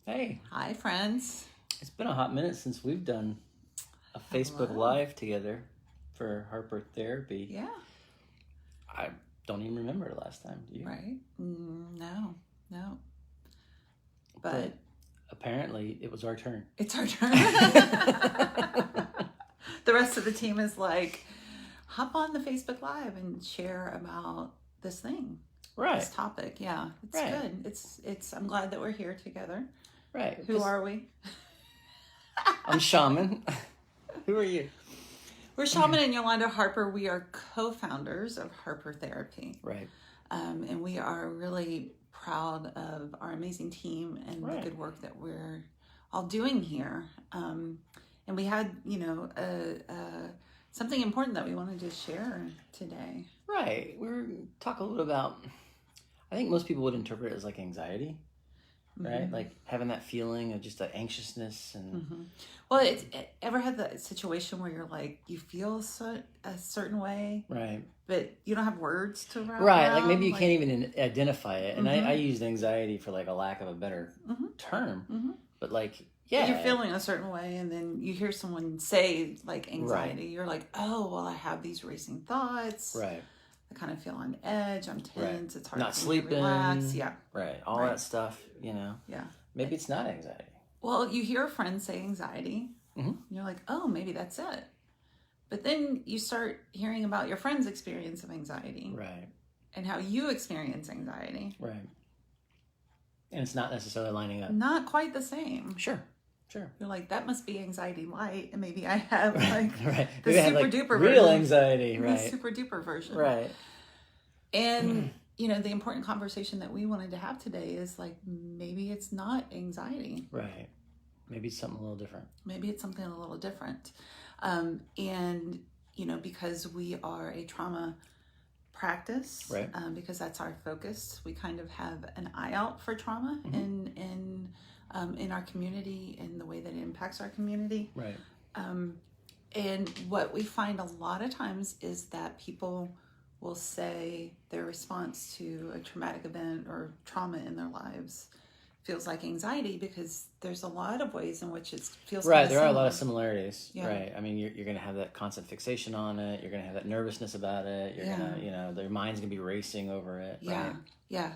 Hey, Hi, friends. it's been a hot minute since we've done a Facebook Hello. Live together for Harper Therapy. Yeah, I don't even remember the last time, do you? right? No. But But apparently it was our turn. it's our turn. The rest of the team is like, hop on the Facebook Live and share about this thing, Right, this topic. Yeah, it's Right. good. It's. I'm glad that we're here together. right. Who 'Cause are we? I'm Shaman. Who are you? We're Shaman and Yolanda Harper. We are co-founders of Harper Therapy. Right, And we are really proud of our amazing team and Right. the good work that we're all doing here. And we had, something important that we wanted to share today. right. We're talk a little about, I think most people would interpret it as like anxiety, right? Mhm. Like having that feeling of just the anxiousness and Well, ever had that situation where you're like, you feel a certain way, right. but you don't have words to wrap Right, like around? maybe you can't even identify it. And Mhm. I used anxiety for like a lack of a better Mhm. term. Mhm. But like, yeah. You're feeling a certain way, and then you hear someone say like anxiety. You're like, oh, well, I have these racing thoughts. Right, I kind of feel on edge. I'm tense. It's hard Not for me to sleeping. relax. Yeah. right. All Right. that stuff, Yeah. Maybe it's not anxiety. Well, you hear a friend say anxiety, Mhm. and you're like, oh, maybe that's it. But then you start hearing about your friend's experience of anxiety Right, and how you experience anxiety. right. And it's not necessarily lining up. Not quite the same. Sure. You're like, that must be anxiety light, and maybe I have like right. the Maybe I have, super like, duper real version. anxiety. The Right. super duper version. Right. And the important conversation that we wanted to have today is like, maybe it's not anxiety. Right. Maybe it's something a little different. Maybe it's something a little different. Because we are a trauma practice, Right. Because that's our focus, we kind of have an eye out for trauma in our community and the way that it impacts our community. Right. And what we find a lot of times is that people will say their response to a traumatic event or trauma in their lives feels like anxiety, because there's a lot of ways in which it feels Right, kind of there are a similar. lot of similarities. Yeah. Right. I mean, you're going to have that constant fixation on it. You're going to have that nervousness about it. You're Yeah. going to, their mind's going to be racing over it. Yeah, Right? yeah.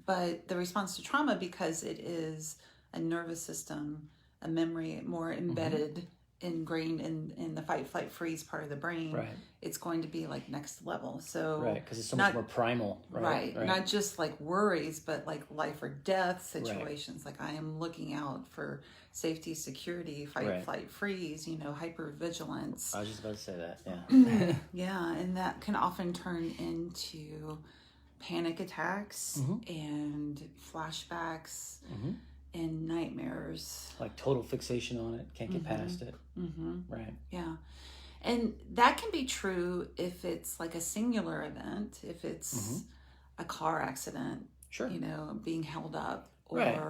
But the response to trauma, because it is a nervous system, a memory more embedded, ingrained in the fight, flight, freeze part of the brain, Right. it's going to be like next level. So Right. Because it's so not- much more primal. Right. Not just like worries, but like life or death situations. Like I am looking out for safety, security, fight, Right. flight, freeze, hypervigilance. I was just about to say that. Yeah. Yeah, and that can often turn into panic attacks and flashbacks and nightmares. Like total fixation on it. Can't get past it. Right. Yeah. And that can be true if it's like a singular event, if it's a car accident, Sure. being held up, or Right.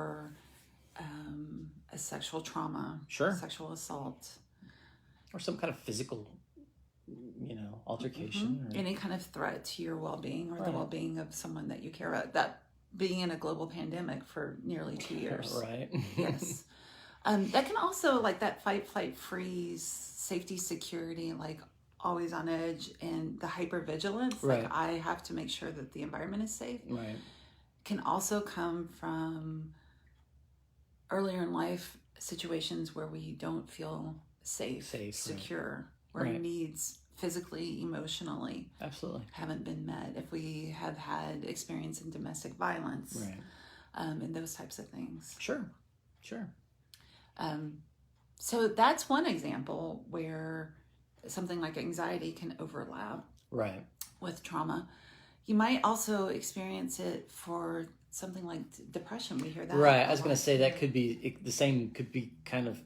a sexual trauma, Sure. sexual assault, Or some kind of physical, altercation. Or, any kind of threat to your well-being or the Right. well-being of someone that you care about. That being in a global pandemic for nearly 2 years. Right. Yes. That can also, like that fight, flight, freeze, safety, security, like always on edge, and the hypervigilance, Right. like I have to make sure that the environment is safe, Right. can also come from earlier in life situations where we don't feel safe, Right. secure, where Right. needs physically, emotionally Absolutely. haven't been met, if we have had experience in domestic violence, Right. And those types of things. Sure. So that's one example where something like anxiety can overlap Right. with trauma. You might also experience it for something like depression. We hear that. Right. a I was going lot. to say that could be the same, could be kind of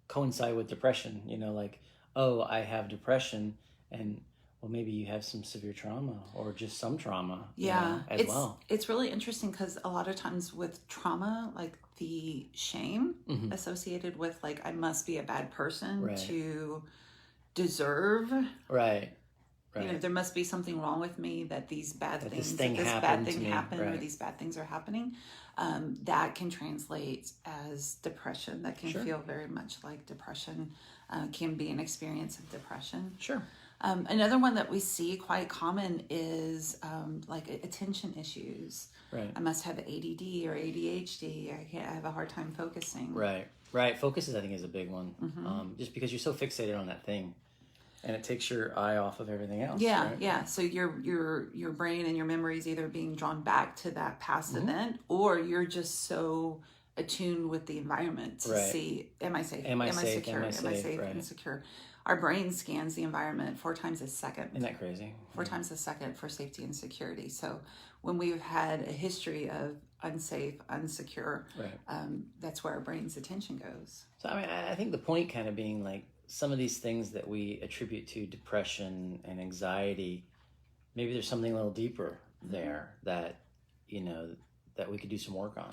coincide with depression, like, oh, I have depression, and well, maybe you have some severe trauma or just some trauma, as well. It's really interesting because a lot of times with trauma, like the shame associated with like, I must be a bad person Right. to deserve Right. You know, there must be something wrong with me that these bad that things, this thing that this happened bad thing to me. happened, Right. or these bad things are happening. That can translate as depression. That can feel very much like depression. Can be an experience of depression. Sure. Another one that we see quite common is like attention issues. Right. I must have ADD or ADHD. I have a hard time focusing. Right. Focus, I think, is a big one. Just because you're so fixated on that thing, and it takes your eye off of everything else. Yeah, right? yeah. So your brain and your memory is either being drawn back to that past event, or you're just so attuned with the environment to see, am I safe? Am I safe? secure? Am I safe and secure? Our brain scans the environment 4 times a second. Isn't that crazy? 4 times a second for safety and security. So when we've had a history of unsafe, unsecure, that's where our brain's attention goes. So I mean, I think the point kind of being like some of these things that we attribute to depression and anxiety, maybe there's something a little deeper there that, you know, that we could do some work on.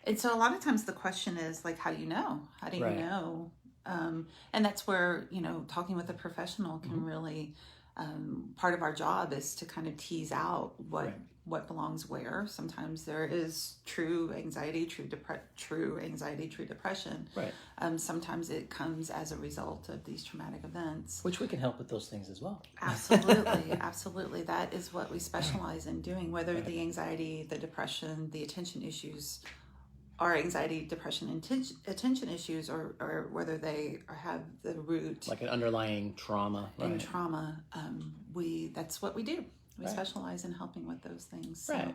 And so a lot of times the question is like, how do you know? How do you know? And that's where, you know, talking with a professional can really, part of our job is to kind of tease out what belongs where. Sometimes there is true anxiety, true depression. Right. Sometimes it comes as a result of these traumatic events. Which we can help with those things as well. Absolutely. Absolutely. That is what we specialize in doing, whether the anxiety, the depression, the attention issues are anxiety, depression, and attention issues, or whether they have the root like an underlying trauma. And trauma, that's what we do. We specialize in helping with those things. So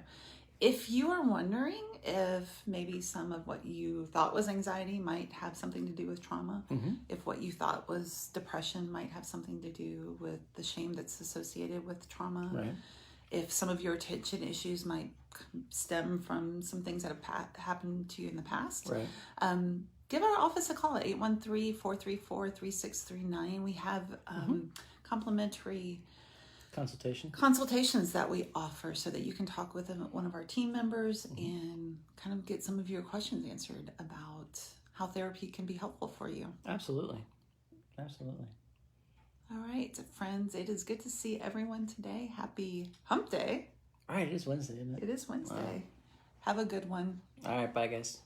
if you are wondering if maybe some of what you thought was anxiety might have something to do with trauma, if what you thought was depression might have something to do with the shame that's associated with trauma, if some of your attention issues might stem from some things that have happened to you in the past, give our office a call at 813-434-3639. We have complimentary consultations that we offer so that you can talk with one of our team members and kind of get some of your questions answered about how therapy can be helpful for you. Absolutely. All right, friends, it is good to see everyone today. Happy Hump Day. All right, it is Wednesday, isn't it? It is Wednesday. Wow. Have a good one. All right, bye, guys.